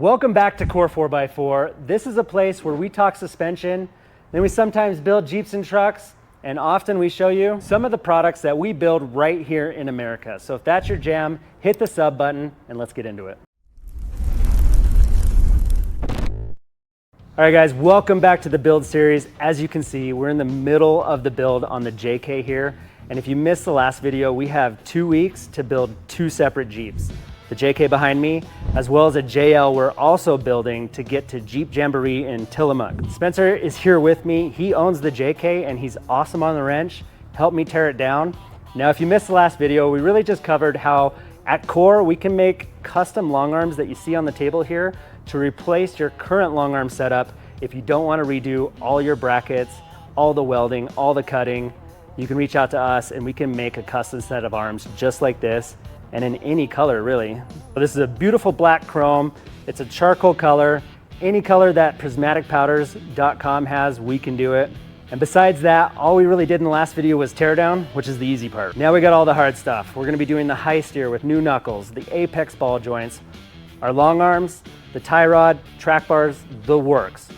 Welcome back to Core 4x4. This is a place where we talk suspension, then we sometimes build Jeeps and trucks, and often we show you some of the products that we build right here in America. So if that's your jam, hit the sub button and let's get into it. All right guys, welcome back to the build series. As you can see, we're in the middle of the build on the JK here. And if you missed the last video, we have 2 weeks to build 2 separate Jeeps. The JK behind me, as well as a JL we're also building to get to Jeep Jamboree in Tillamook. Spencer is here with me. He owns the JK and he's awesome on the wrench. Helped me tear it down. Now, if you missed the last video, we really just covered how at Core, we can make custom long arms that you see on the table here to replace your current long arm setup if you don't want to redo all your brackets, all the welding, all the cutting. You can reach out to us and we can make a custom set of arms just like this, and in any color really. So this is a beautiful black chrome. It's a charcoal color. Any color that prismaticpowders.com has, we can do it. And besides that, all we really did in the last video was tear down, which is the easy part. Now we got all the hard stuff. We're gonna be doing the high steer with new knuckles, the apex ball joints, our long arms, the tie rod, track bars, the works.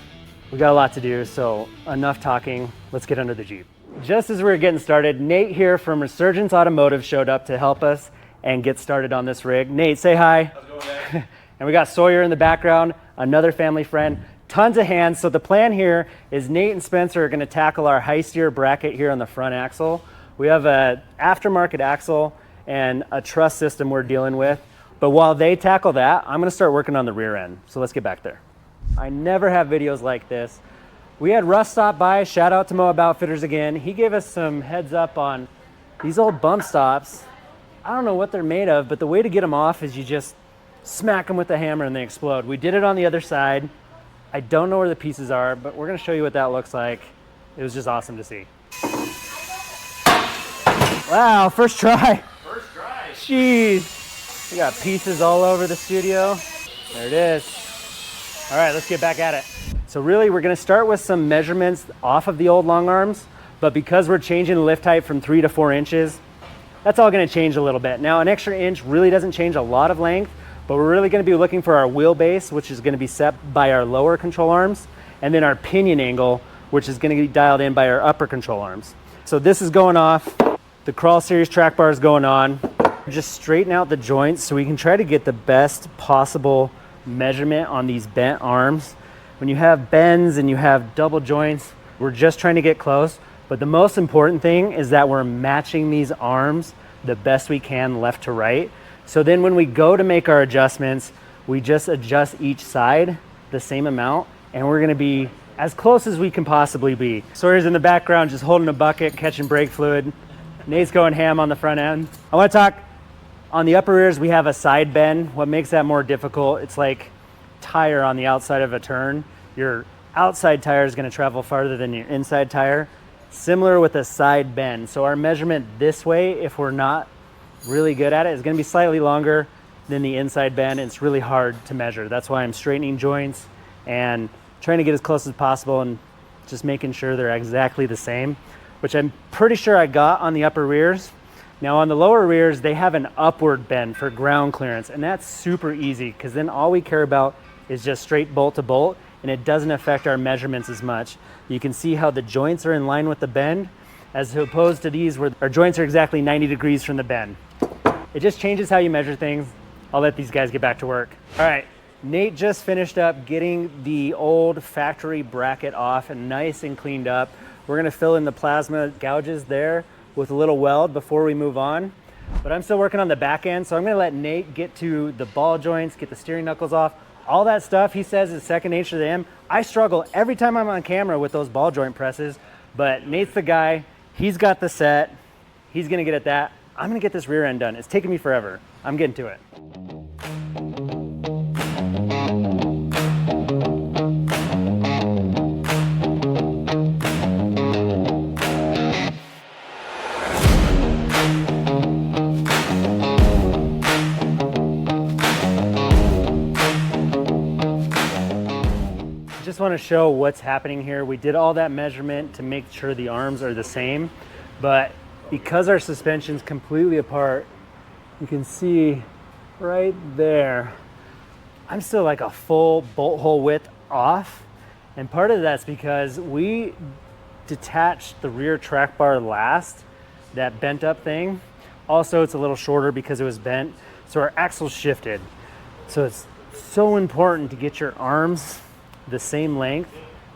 We got a lot to do, so enough talking. Let's get under the Jeep. Just as we were getting started, Nate here from Resurgence Automotive showed up to help us and get started on this rig. Nate, say hi. How's it going, man? And we got Sawyer in the background, another family friend, tons of hands. So the plan here is Nate and Spencer are gonna tackle our high steer bracket here on the front axle. We have a aftermarket axle and a truss system we're dealing with. But while they tackle that, I'm gonna start working on the rear end. So let's get back there. I never have videos like this. We had Russ stop by, shout out to Moab Outfitters again. He gave us some heads up on these old bump stops. I don't know what they're made of, but the way to get them off is you just smack them with the hammer and they explode. We did it on the other side. I don't know where the pieces are, but we're gonna show you what that looks like. It was just awesome to see. Wow, first try. First try. Jeez. We got pieces all over the studio. There it is. All right, let's get back at it. So really, we're gonna start with some measurements off of the old long arms, but because we're changing the lift height from 3 to 4 inches, that's all gonna change a little bit. Now, an extra inch really doesn't change a lot of length, but we're really gonna be looking for our wheelbase, which is gonna be set by our lower control arms, and then our pinion angle, which is gonna be dialed in by our upper control arms. So this is going off. The Crawl Series track bar is going on. Just straighten out the joints so we can try to get the best possible measurement on these bent arms. When you have bends and you have double joints, we're just trying to get close. But the most important thing is that we're matching these arms the best we can left to right. So then when we go to make our adjustments, we just adjust each side the same amount, and we're gonna be as close as we can possibly be. Sawyer's in the background just holding a bucket, catching brake fluid. Nate's going ham on the front end. I wanna talk on the upper rears. We have a side bend. What makes that more difficult, it's like tire on the outside of a turn. Your outside tire is gonna travel farther than your inside tire. Similar with a side bend. So our measurement this way, if we're not really good at it, is gonna be slightly longer than the inside bend. It's really hard to measure. That's why I'm straightening joints and trying to get as close as possible and just making sure they're exactly the same, which I'm pretty sure I got on the upper rears. Now on the lower rears, they have an upward bend for ground clearance, and that's super easy because then all we care about is just straight bolt to bolt, and it doesn't affect our measurements as much. You can see how the joints are in line with the bend, as opposed to these where our joints are exactly 90 degrees from the bend. It just changes how you measure things. I'll let these guys get back to work. All right, Nate just finished up getting the old factory bracket off and nice and cleaned up. We're gonna fill in the plasma gouges there with a little weld before we move on. But I'm still working on the back end, so I'm gonna let Nate get to the ball joints, get the steering knuckles off. All that stuff he says is second nature to him. I struggle every time I'm on camera with those ball joint presses, but Nate's the guy. He's got the set. He's gonna get at that. I'm gonna get this rear end done. It's taking me forever. I'm getting to it. Just want to show what's happening here. We did all that measurement to make sure the arms are the same, but because our suspension's completely apart, you can see right there, I'm still like a full bolt hole width off. And part of that's because we detached the rear track bar last, that bent up thing. Also, it's a little shorter because it was bent. So our axle shifted. So it's so important to get your arms the same length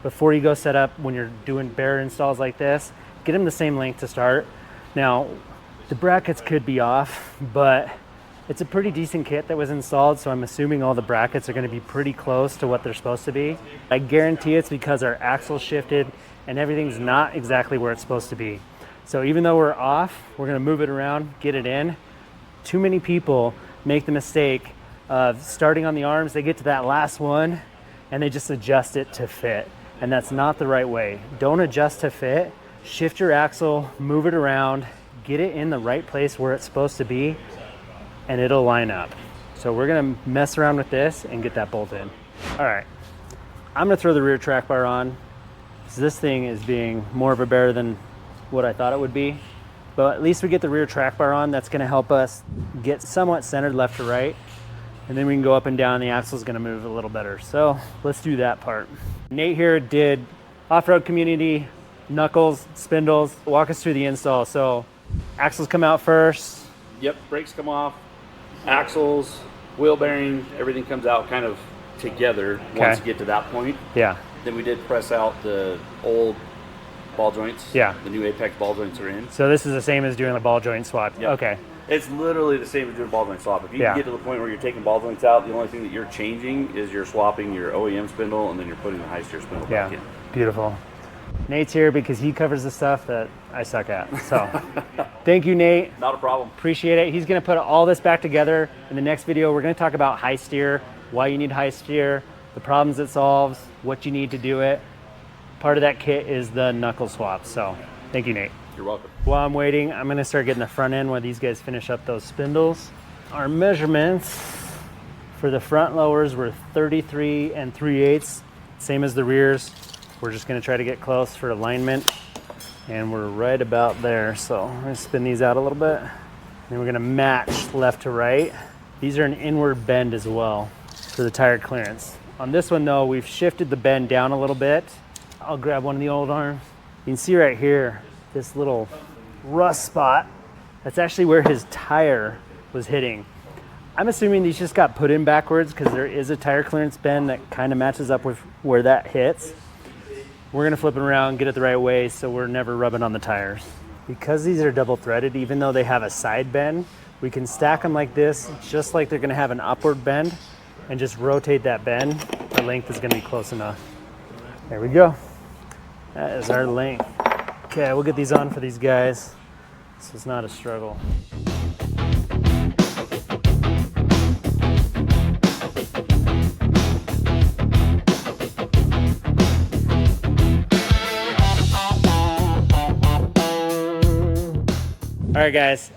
before you go set up when you're doing bare installs like this. Get them the same length to start. Now, the brackets could be off, but it's a pretty decent kit that was installed, so I'm assuming all the brackets are gonna be pretty close to what they're supposed to be. I guarantee it's because our axle shifted and everything's not exactly where it's supposed to be. So even though we're off, we're gonna move it around, get it in. Too many people make the mistake of starting on the arms, they get to that last one, and they just adjust it to fit. And that's not the right way. Don't adjust to fit, shift your axle, move it around, get it in the right place where it's supposed to be, and it'll line up. So we're gonna mess around with this and get that bolt in. All right, I'm gonna throw the rear track bar on. So this thing is being more of a bear than what I thought it would be. But at least we get the rear track bar on. That's gonna help us get somewhat centered left to right. And then we can go up and down, the axle's gonna move a little better. So let's do that part. Nate here did off-road community, knuckles, spindles. Walk us through the install. So axles come out first. Yep, brakes come off. Axles, wheel bearing, everything comes out kind of together once you get to that point. Yeah. Then we did press out the old ball joints. Yeah. The new Apex ball joints are in. So this is the same as doing a ball joint swap. Yep. Okay. It's literally the same as doing a ball joint swap. If you can get to the point where you're taking ball joints out, the only thing that you're changing is you're swapping your OEM spindle and then you're putting the high steer spindle back in. Beautiful. Nate's here because he covers the stuff that I suck at. So thank you, Nate. Not a problem. Appreciate it. He's going to put all this back together. In the next video, we're going to talk about high steer, why you need high steer, the problems it solves, what you need to do it. Part of that kit is the knuckle swap. So thank you, Nate. You're welcome. While I'm waiting, I'm going to start getting the front end while these guys finish up those spindles. Our measurements for the front lowers were 33 and 3/8, same as the rears. We're just going to try to get close for alignment, and we're right about there. So I'm going to spin these out a little bit, and we're going to match left to right. These are an inward bend as well for the tire clearance. On this one though, we've shifted the bend down a little bit. I'll grab one of the old arms. You can see right here, this little rust spot. That's actually where his tire was hitting. I'm assuming these just got put in backwards because there is a tire clearance bend that kind of matches up with where that hits. We're gonna flip it around, get it the right way so we're never rubbing on the tires. Because these are double threaded, even though they have a side bend, we can stack them like this, just like they're gonna have an upward bend, and just rotate that bend. The length is gonna be close enough. There we go. That is our length. Okay, we'll get these on for these guys, so it's not a struggle. All right, guys,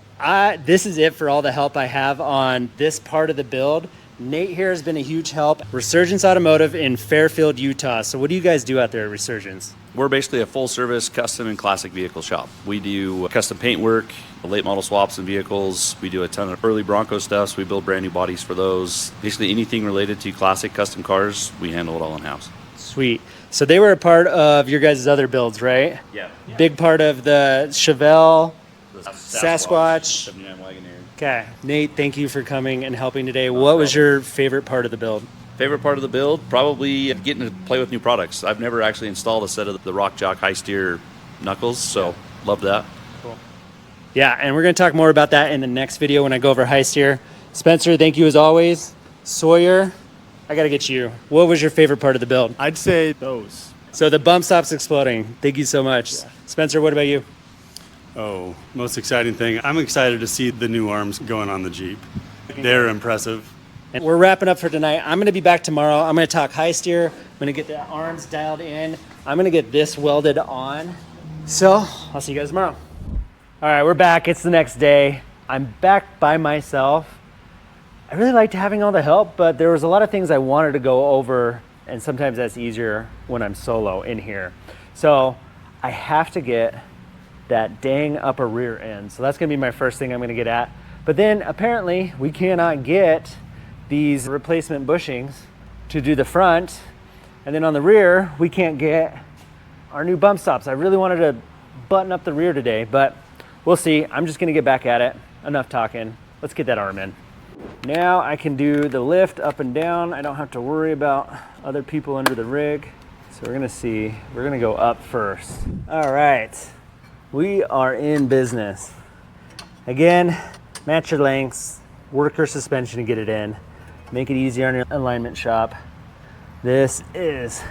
this is it for all the help I have on this part of the build. Nate here has been a huge help. Resurgence Automotive in Fairfield, Utah. So what do you guys do out there at Resurgence? We're basically a full service custom and classic vehicle shop. We do custom paint work, late model swaps and vehicles. We do a ton of early Bronco stuff. So we build brand new bodies for those. Basically anything related to classic custom cars, we handle it all in-house. Sweet. So they were a part of your guys' other builds, right? Yeah. Big part of the Chevelle, Sasquatch 79 Wagoneer. Okay, Nate, thank you for coming and helping today. What was your favorite part of the build? Favorite part of the build? Probably getting to play with new products. I've never actually installed a set of the RockJock high steer knuckles, so love that. Cool. Yeah, and we're going to talk more about that in the next video when I go over high steer. Spencer, thank you as always. Sawyer, I got to get you. What was your favorite part of the build? I'd say those. So the bump stop's exploding. Thank you so much. Yeah. Spencer, what about you? Oh, most exciting thing. I'm excited to see the new arms going on the Jeep. They're impressive. And we're wrapping up for tonight. I'm going to be back tomorrow. I'm going to talk high steer. I'm going to get the arms dialed in. I'm going to get this welded on. So I'll see you guys tomorrow. All right, we're back. It's the next day. I'm back by myself. I really liked having all the help, but there was a lot of things I wanted to go over, and sometimes that's easier when I'm solo in here. So I have to get that dang upper rear end. So that's gonna be my first thing I'm gonna get at. But then apparently we cannot get these replacement bushings to do the front. And then on the rear, we can't get our new bump stops. I really wanted to button up the rear today, but we'll see. I'm just gonna get back at it. Enough talking. Let's get that arm in. Now I can do the lift up and down. I don't have to worry about other people under the rig. So we're gonna see, we're gonna go up first. All right, we are in business. Again, match your lengths, work your suspension to get it in, make it easier on your alignment shop. This is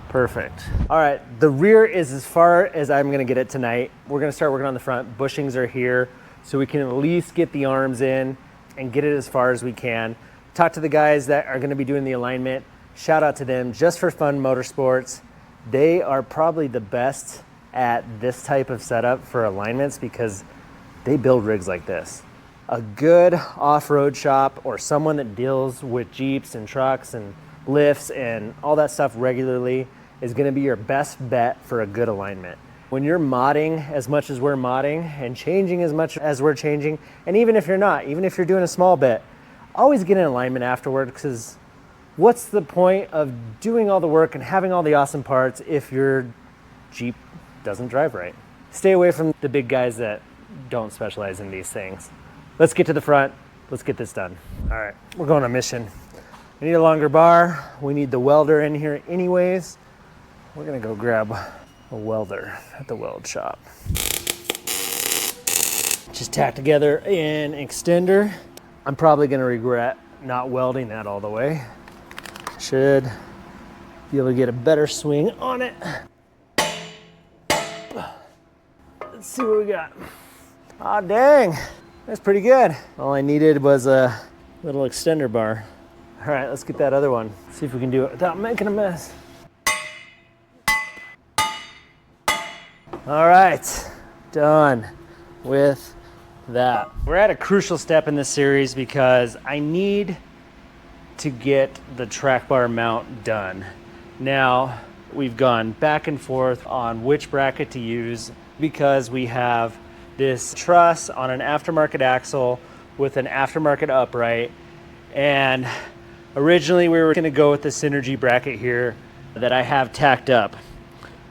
perfect. All right, the rear is as far as I'm gonna get it tonight. We're gonna start working on the front. Bushings are here, so we can at least get the arms in and get it as far as we can. Talk to the guys that are gonna be doing the alignment. Shout out to them, Just for Fun Motorsports. They are probably the best at this type of setup for alignments because they build rigs like this. A good off-road shop or someone that deals with Jeeps and trucks and lifts and all that stuff regularly is gonna be your best bet for a good alignment. When you're modding as much as we're modding and changing as much as we're changing, and even if you're not, even if you're doing a small bit, always get an alignment afterward, because what's the point of doing all the work and having all the awesome parts if your Jeep doesn't drive right? Stay away from the big guys that don't specialize in these things. Let's get to the front. Let's get this done. All right, we're going on a mission. We need a longer bar. We need the welder in here anyways. We're gonna go grab a welder at the weld shop. Just tack together an extender. I'm probably gonna regret not welding that all the way. Should be able to get a better swing on it. Let's see what we got. Ah, dang, that's pretty good. All I needed was a little extender bar. All right, let's get that other one. See if we can do it without making a mess. All right, done with that. We're at a crucial step in this series because I need to get the track bar mount done. Now, we've gone back and forth on which bracket to use because we have this truss on an aftermarket axle with an aftermarket upright. And originally we were gonna go with the Synergy bracket here that I have tacked up.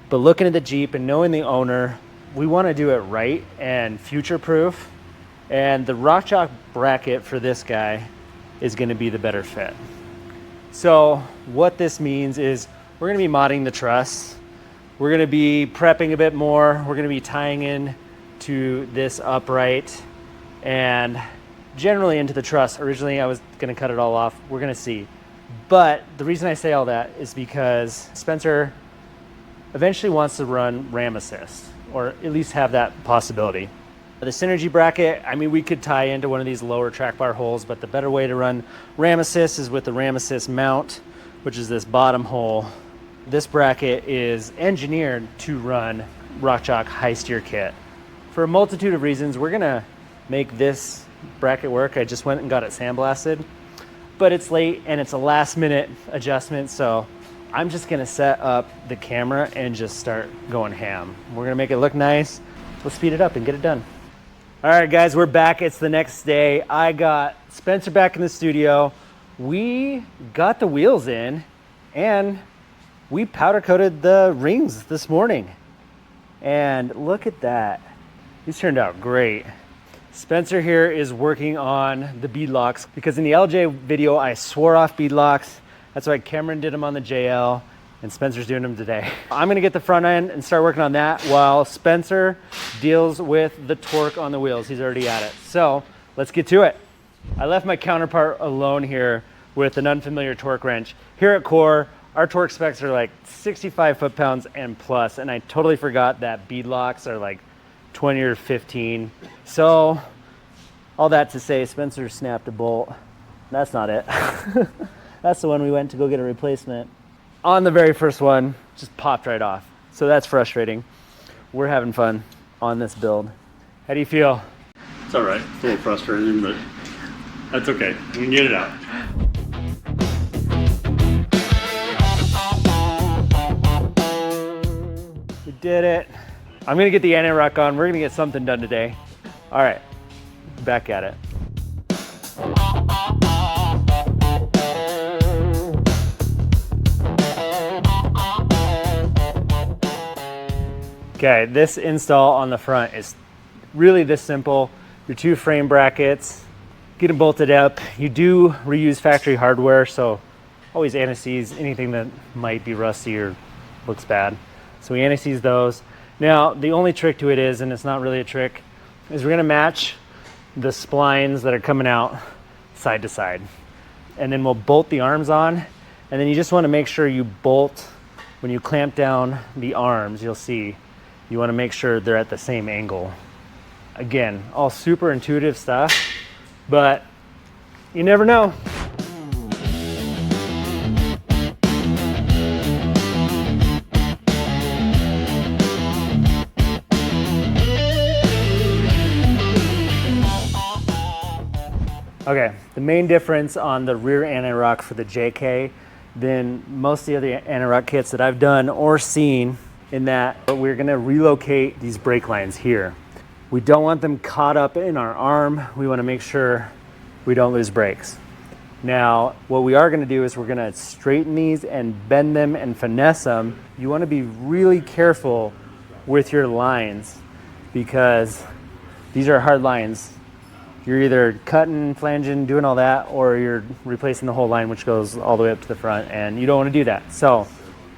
But looking at the Jeep and knowing the owner, we want to do it right and future-proof. And the RockJock bracket for this guy is going to be the better fit. So what this means is we're going to be modding the truss. We're going to be prepping a bit more. We're going to be tying in to this upright and generally into the truss. Originally, I was going to cut it all off. We're going to see. But the reason I say all that is because Spencer eventually wants to run ram assist, or at least have that possibility. The Synergy bracket, I mean, we could tie into one of these lower track bar holes, but the better way to run ram assist is with the ram assist mount, which is this bottom hole. This bracket is engineered to run RockJock high steer kit. For a multitude of reasons, we're gonna make this bracket work. I just went and got it sandblasted, but it's late and it's a last minute adjustment, so I'm just gonna set up the camera and just start going ham. We're gonna make it look nice. Let's speed it up and get it done. All right, guys, we're back. It's the next day. I got Spencer back in the studio. We got the wheels in and we powder coated the rings this morning. And look at that. These turned out great. Spencer here is working on the beadlocks because in the LJ video, I swore off beadlocks. That's why Cameron did them on the JL and Spencer's doing them today. I'm gonna get the front end and start working on that while Spencer deals with the torque on the wheels. He's already at it. So let's get to it. I left my counterpart alone here with an unfamiliar torque wrench. Here at Core, our torque specs are like 65 foot-pounds and plus, and I totally forgot that beadlocks are like 20 or 15. So all that to say, Spencer snapped a bolt. That's not it. That's the one we went to go get a replacement. On the very first one, just popped right off. So that's frustrating. We're having fun on this build. How do you feel? It's all right. It's a little frustrating, but that's okay. We can get it out. We did it. I'm gonna get the Antirock on. We're gonna get something done today. All right, back at it. Okay, this install on the front is really this simple. Your 2 frame brackets, get them bolted up. You do reuse factory hardware, so always anti-seize anything that might be rusty or looks bad. So we anti-seize those. Now, the only trick to it is, and it's not really a trick, is we're gonna match the splines that are coming out side to side. And then we'll bolt the arms on, and then you just wanna make sure you bolt, when you clamp down the arms, you'll see, you wanna make sure they're at the same angle. Again, all super intuitive stuff, but you never know. Okay, the main difference on the rear anti-rock for the JK than most of the other anti-rock kits that I've done or seen, in that we're gonna relocate these brake lines here. We don't want them caught up in our arm. We wanna make sure we don't lose brakes. Now, what we are gonna do is we're gonna straighten these and bend them and finesse them. You wanna be really careful with your lines because these are hard lines. You're either cutting, flanging, doing all that, or you're replacing the whole line, which goes all the way up to the front, and you don't want to do that. So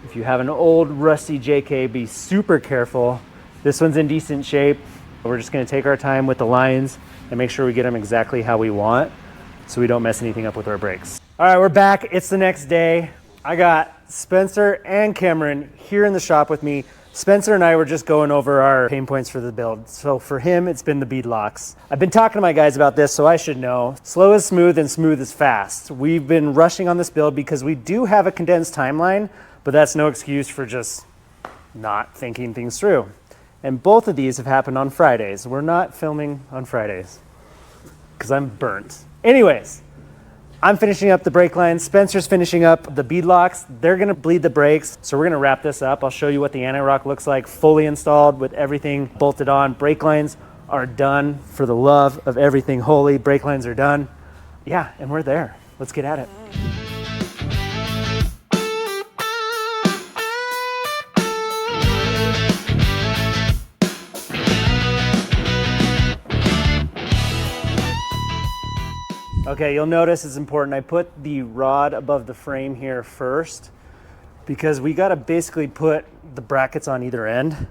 if you have an old rusty JK, be super careful. This one's in decent shape. We're just going to take our time with the lines and make sure we get them exactly how we want so we don't mess anything up with our brakes. All right, we're back. It's the next day. I got Spencer and Cameron here in the shop with me. Spencer and I were just going over our pain points for the build. So for him, it's been the beadlocks. I've been talking to my guys about this, so I should know. Slow is smooth and smooth is fast. We've been rushing on this build because we do have a condensed timeline, but that's no excuse for just not thinking things through. And both of these have happened on Fridays. We're not filming on Fridays because I'm burnt. Anyways, I'm finishing up the brake lines. Spencer's finishing up the beadlocks. They're gonna bleed the brakes. So we're gonna wrap this up. I'll show you what the anti-rock looks like, fully installed with everything bolted on. Brake lines are done. For the love of everything holy, brake lines are done. Yeah, and we're there. Let's get at it. Okay, you'll notice it's important. I put the rod above the frame here first because we gotta basically put the brackets on either end.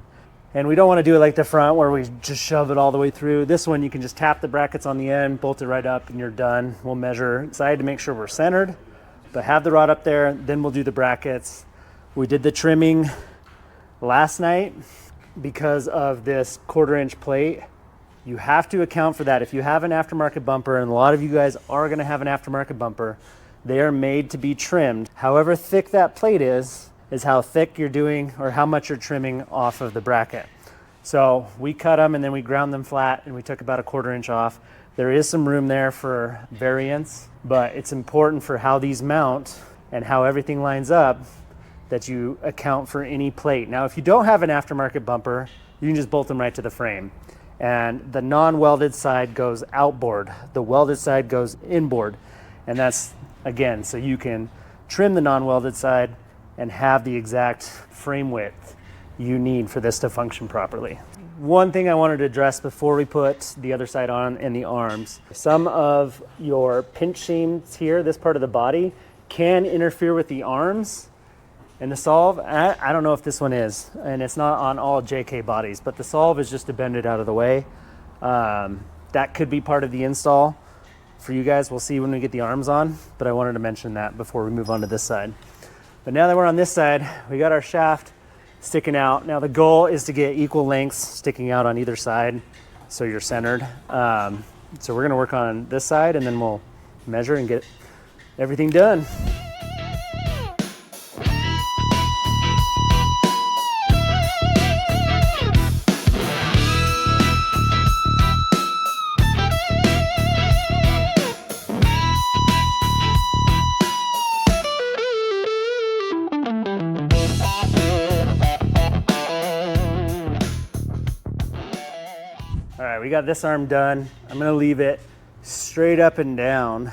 And we don't wanna do it like the front where we just shove it all the way through. This one, you can just tap the brackets on the end, bolt it right up, and you're done. We'll measure side to make sure we're centered, but have the rod up there, then we'll do the brackets. We did the trimming last night because of this 1/4 inch plate. You have to account for that. If you have an aftermarket bumper, and a lot of you guys are gonna have an aftermarket bumper, they are made to be trimmed. However thick that plate is how thick you're doing or how much you're trimming off of the bracket. So we cut them and then we ground them flat and we took about a 1/4 inch off. There is some room there for variance, but it's important for how these mount and how everything lines up that you account for any plate. Now, if you don't have an aftermarket bumper, you can just bolt them right to the frame. And the non-welded side goes outboard. The welded side goes inboard. And that's, again, so you can trim the non-welded side and have the exact frame width you need for this to function properly. One thing I wanted to address before we put the other side on in the arms, some of your pinch seams here, this part of the body, can interfere with the arms. And the solve, I don't know if this one is, and it's not on all JK bodies, but the solve is just to bend it out of the way. That could be part of the install for you guys. We'll see when we get the arms on, but I wanted to mention that before we move on to this side. But now that we're on this side, we got our shaft sticking out. Now the goal is to get equal lengths sticking out on either side so you're centered. So we're gonna work on this side and then we'll measure and get everything done. All right, we got this arm done. I'm gonna leave it straight up and down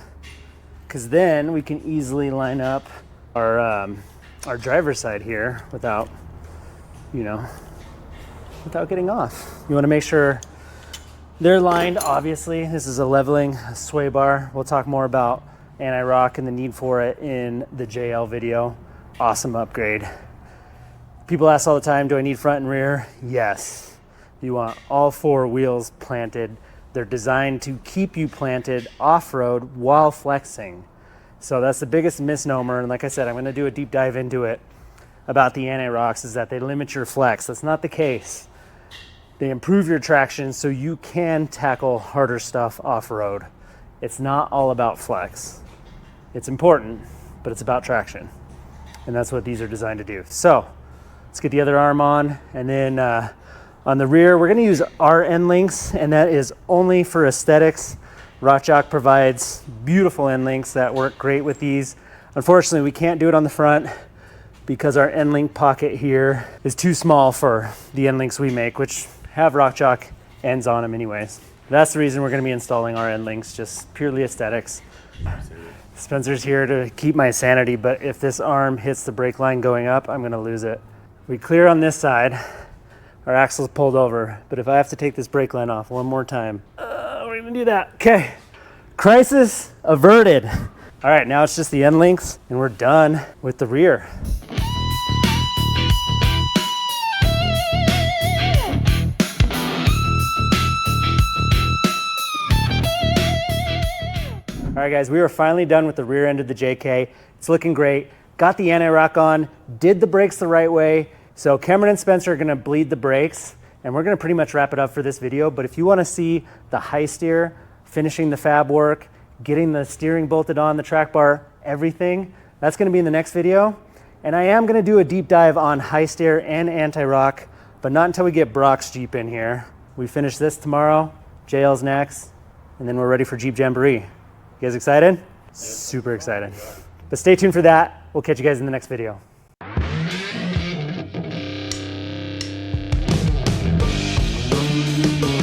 because then we can easily line up our driver's side here without, you know, without getting off. You want to make sure they're lined, obviously. This is a leveling sway bar. We'll talk more about Antirock and the need for it in the JL video. Awesome upgrade. People ask all the time, do I need front and rear? Yes. You want all 4 wheels planted. They're designed to keep you planted off-road while flexing. So that's the biggest misnomer. And like I said, I'm going to do a deep dive into it about the Antirocks, is that they limit your flex. That's not the case. They improve your traction so you can tackle harder stuff off-road. It's not all about flex. It's important, but it's about traction. And that's what these are designed to do. So let's get the other arm on. And then on the rear, we're gonna use our end links, and that is only for aesthetics. RockJock provides beautiful end links that work great with these. Unfortunately, we can't do it on the front because our end link pocket here is too small for the end links we make, which have RockJock ends on them anyways. That's the reason we're gonna be installing our end links, just purely aesthetics. Spencer's here to keep my sanity, but if this arm hits the brake line going up, I'm gonna lose it. We clear on this side, our axle's pulled over, but if I have to take this brake line off one more time, we're gonna do that. Okay, crisis averted. All right, now it's just the end links and we're done with the rear. All right guys, we are finally done with the rear end of the JK. It's looking great. Got the Antirock on, did the brakes the right way. So Cameron and Spencer are gonna bleed the brakes, and we're gonna pretty much wrap it up for this video. But if you wanna see the high steer, finishing the fab work, getting the steering bolted on, the track bar, everything, that's gonna be in the next video. And I am gonna do a deep dive on high steer and Antirock, but not until we get Brock's Jeep in here. We finish this tomorrow, JL's next, and then we're ready for Jeep Jamboree. You guys excited? Yep. Super excited. But stay tuned for that. We'll catch you guys in the next video. Thank you.